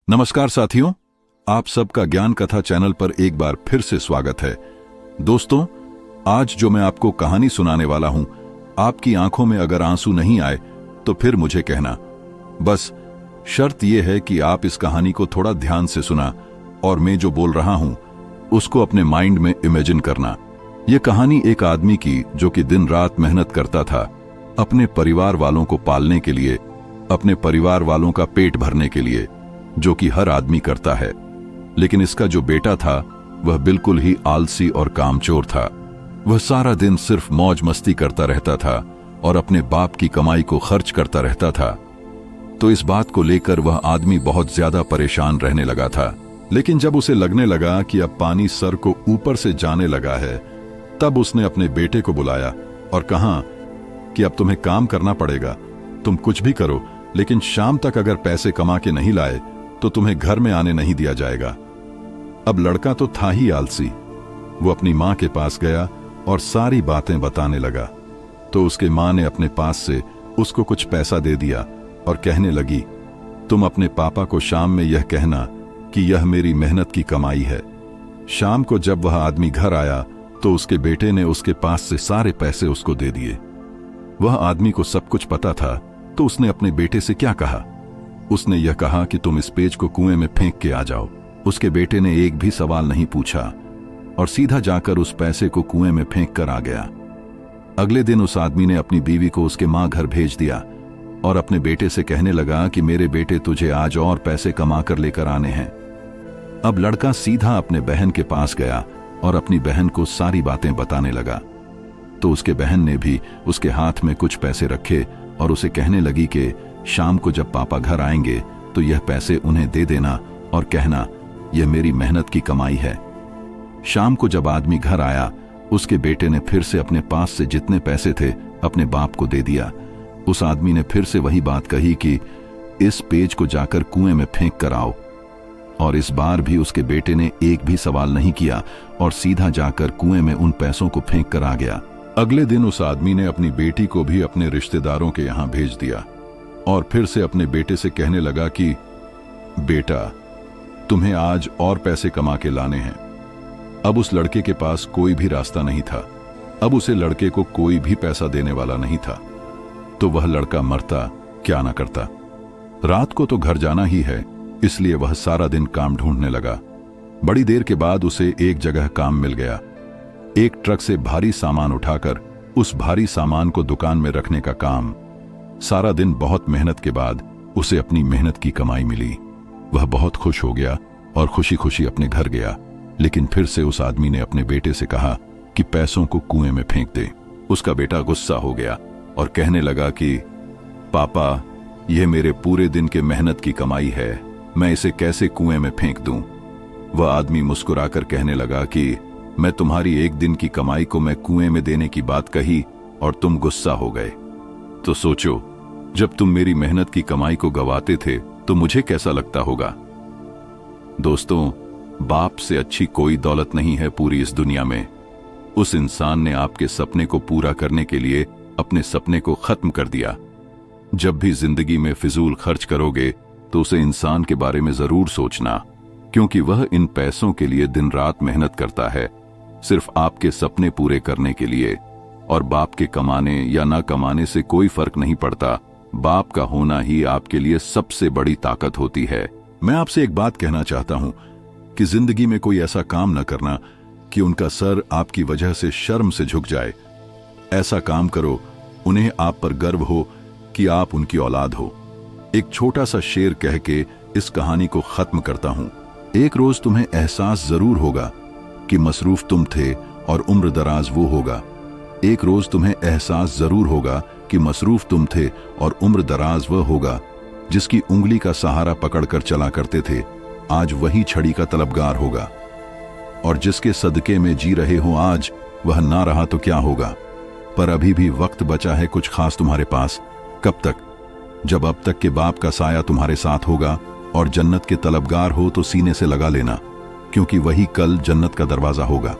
नमस्कार साथियों, आप सबका ज्ञान कथा चैनल पर एक बार फिर से स्वागत है। दोस्तों, आज जो मैं आपको कहानी सुनाने वाला हूं, आपकी आंखों में अगर आंसू नहीं आए तो फिर मुझे कहना। बस शर्त यह है कि आप इस कहानी को थोड़ा ध्यान से सुना और मैं जो बोल रहा हूं उसको अपने माइंड में इमेजिन करना। यह कहानी एक आदमी की जो कि दिन रात मेहनत करता था अपने परिवार वालों को पालने के लिए, अपने परिवार वालों का पेट भरने के लिए, जो कि हर आदमी करता है। लेकिन इसका जो बेटा था वह बिल्कुल ही आलसी और कामचोर था। वह सारा दिन सिर्फ मौज मस्ती करता रहता था और अपने बाप की कमाई को खर्च करता रहता था। तो इस बात को लेकर वह आदमी बहुत ज्यादा परेशान रहने लगा था। लेकिन जब उसे लगने लगा कि अब पानी सर को ऊपर से जाने लगा है, तब उसने अपने बेटे को बुलाया और कहा कि अब तुम्हें काम करना पड़ेगा। तुम कुछ भी करो, लेकिन शाम तक अगर पैसे कमा के नहीं लाए तो तुम्हें घर में आने नहीं दिया जाएगा। अब लड़का तो था ही आलसी। वो अपनी माँ के पास गया और सारी बातें बताने लगा। तो उसके माँ ने अपने पास से उसको कुछ पैसा दे दिया और कहने लगी, तुम अपने पापा को शाम में यह कहना कि यह मेरी मेहनत की कमाई है। शाम को जब वह आदमी घर आया तो उसके बेटे ने उसके पास से सारे पैसे उसको दे दिए। वह आदमी को सब कुछ पता था, तो उसने अपने बेटे से क्या कहा? उसने यह कहा कि तुम इस पेज को कुएं में फेंक के आ जाओ। उसके बेटे ने एक भी सवाल नहीं पूछा और सीधा जाकर उस पैसे को कुएं में फेंक कर आ गया। अगले दिन उस आदमी ने अपनी बीवी को उसके माँ घर भेज दिया और अपने बेटे से कहने लगा कि मेरे बेटे तुझे आज और पैसे कमा कर लेकर आने हैं। अब लड़का सीधा अपने बहन के पास गया और अपनी बहन को सारी बातें बताने लगा। तो उसके बहन ने भी उसके हाथ में कुछ पैसे रखे और उसे कहने लगी कि शाम को जब पापा घर आएंगे तो यह पैसे उन्हें दे देना और कहना यह मेरी मेहनत की कमाई है। शाम को जब आदमी घर आया, उसके बेटे ने फिर से अपने पास से जितने पैसे थे अपने बाप को दे दिया। उस आदमी ने फिर से वही बात कही कि इस पेज को जाकर कुएं में फेंक कर आओ। और इस बार भी उसके बेटे ने एक भी सवाल नहीं किया और सीधा जाकर कुएं में उन पैसों को फेंक कर आ गया। अगले दिन उस आदमी ने अपनी बेटी को भी अपने रिश्तेदारों के यहां भेज दिया और फिर से अपने बेटे से कहने लगा कि बेटा, तुम्हें आज और पैसे कमा के लाने हैं। अब उस लड़के के पास कोई भी रास्ता नहीं था। अब उसे लड़के को कोई भी पैसा देने वाला नहीं था। तो वह लड़का मरता क्या ना करता। रात को तो घर जाना ही है, इसलिए वह सारा दिन काम ढूंढने लगा। बड़ी देर के बाद उसे एक जगह काम मिल गया। एक ट्रक से भारी सामान उठाकर उस भारी सामान को दुकान में रखने का काम। सारा दिन बहुत मेहनत के बाद उसे अपनी मेहनत की कमाई मिली। वह बहुत खुश हो गया और खुशी खुशी अपने घर गया। लेकिन फिर से उस आदमी ने अपने बेटे से कहा कि पैसों को कुएं में फेंक दे। उसका बेटा गुस्सा हो गया और कहने लगा कि पापा, यह मेरे पूरे दिन के मेहनत की कमाई है, मैं इसे कैसे कुएं में फेंक दूं? वह आदमी मुस्कुराकर कहने लगा कि मैं तुम्हारी एक दिन की कमाई को मैं कुएं में देने की बात कही और तुम गुस्सा हो गए। तो सोचो, जब तुम मेरी मेहनत की कमाई को गवाते थे तो मुझे कैसा लगता होगा। दोस्तों, बाप से अच्छी कोई दौलत नहीं है पूरी इस दुनिया में। उस इंसान ने आपके सपने को पूरा करने के लिए अपने सपने को खत्म कर दिया। जब भी जिंदगी में फिजूल खर्च करोगे तो उसे इंसान के बारे में जरूर सोचना, क्योंकि वह इन पैसों के लिए दिन रात मेहनत करता है, सिर्फ आपके सपने पूरे करने के लिए। और बाप के कमाने या ना कमाने से कोई फर्क नहीं पड़ता। बाप का होना ही आपके लिए सबसे बड़ी ताकत होती है। मैं आपसे एक बात कहना चाहता हूं कि जिंदगी में कोई ऐसा काम न करना कि उनका सर आपकी वजह से शर्म से झुक जाए। ऐसा काम करो उन्हें आप पर गर्व हो कि आप उनकी औलाद हो। एक छोटा सा शेर कह के इस कहानी को खत्म करता हूं। एक रोज तुम्हें एहसास जरूर होगा कि मसरूफ तुम थे और उम्र दराज वो होगा। एक रोज तुम्हें एहसास जरूर होगा कि मसरूफ तुम थे और उम्र दराज वह होगा जिसकी उंगली का सहारा पकड़कर चला करते थे, आज वही छड़ी का तलबगार होगा। और जिसके सदके में जी रहे हो आज, वह ना रहा तो क्या होगा। पर अभी भी वक्त बचा है कुछ खास तुम्हारे पास। कब तक? जब अब तक के बाप का साया तुम्हारे साथ होगा और जन्नत के तलबगार हो तो सीने से लगा लेना, क्योंकि वही कल जन्नत का दरवाजा होगा।